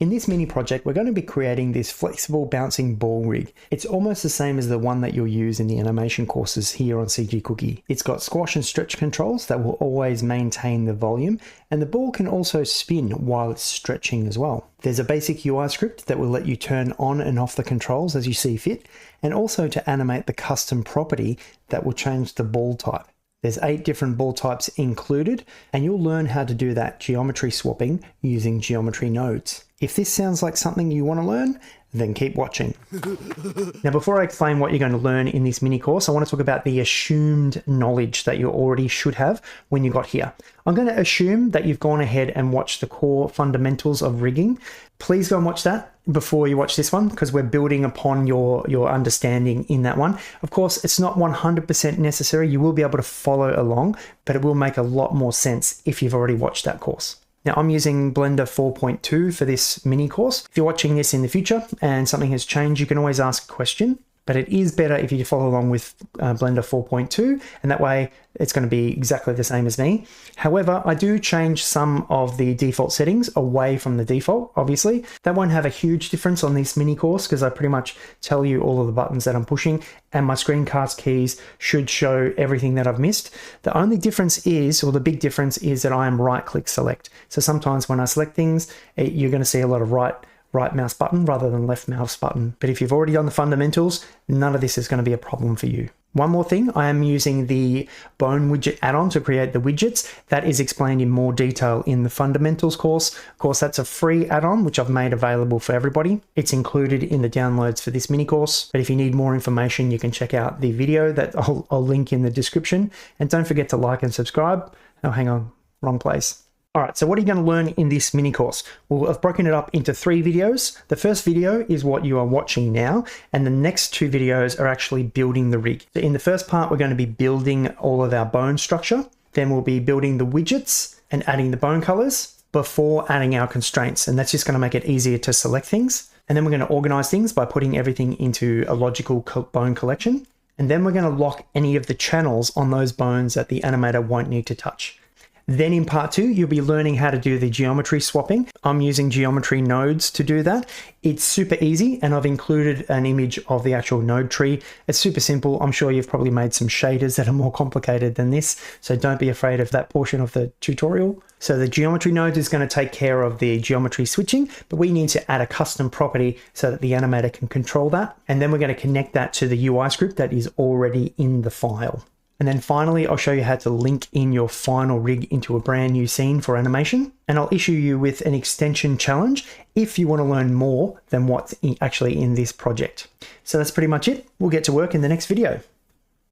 In this mini project, we're going to be creating this flexible bouncing ball rig. It's almost the same as the one that you'll use in the animation courses here on CG Cookie. It's got squash and stretch controls that will always maintain the volume, and the ball can also spin while it's stretching as well. There's a basic UI script that will let you turn on and off the controls as you see fit, and also to animate the custom property that will change the ball type. There's 8 different ball types included, and you'll learn how to do that geometry swapping using geometry nodes. If this sounds like something you want to learn, then keep watching. Now, before I explain what you're going to learn in this mini course, I want to talk about the assumed knowledge that you already should have when you got here. I'm going to assume that you've gone ahead and watched the core fundamentals of rigging. Please go and watch that before you watch this one, because we're building upon your understanding in that one. Of course, it's not 100% necessary. You will be able to follow along, but it will make a lot more sense if you've already watched that course. Now, I'm using Blender 4.2 for this mini course. If you're watching this in the future and something has changed, you can always ask a question, but it is better if you follow along with Blender 4.2, and that way it's going to be exactly the same as me. However, I do change some of the default settings away from the default, obviously. That won't have a huge difference on this mini course because I pretty much tell you all of the buttons that I'm pushing, and my screencast keys should show everything that I've missed. The only difference is, or the big difference is, that I am right-click select. So sometimes when I select things, you're going to see a lot of right mouse button rather than left mouse button. But if you've already done the fundamentals, none of this is going to be a problem for you. One more thing, I am using the Bone Widget add-on to create the widgets. That is explained in more detail in the fundamentals course. Of course, that's a free add-on, which I've made available for everybody. It's included in the downloads for this mini course. But if you need more information, you can check out the video that I'll link in the description. And don't forget to like and subscribe. Oh, hang on, wrong place. All right, so what are you going to learn in this mini course? Well, I've broken it up into 3 videos. The first video is what you are watching now, and the next 2 videos are actually building the rig. So in the first part, we're going to be building all of our bone structure. Then we'll be building the widgets and adding the bone colors before adding our constraints. And that's just going to make it easier to select things. And then we're going to organize things by putting everything into a logical bone collection. And then we're going to lock any of the channels on those bones that the animator won't need to touch. Then in part 2, you'll be learning how to do the geometry swapping. I'm using geometry nodes to do that. It's super easy, and I've included an image of the actual node tree. It's super simple. I'm sure you've probably made some shaders that are more complicated than this, so don't be afraid of that portion of the tutorial. So the geometry node is going to take care of the geometry switching, but we need to add a custom property so that the animator can control that. And then we're going to connect that to the UI script that is already in the file. And then finally, I'll show you how to link in your final rig into a brand new scene for animation. And I'll issue you with an extension challenge if you want to learn more than what's actually in this project. So that's pretty much it. We'll get to work in the next video.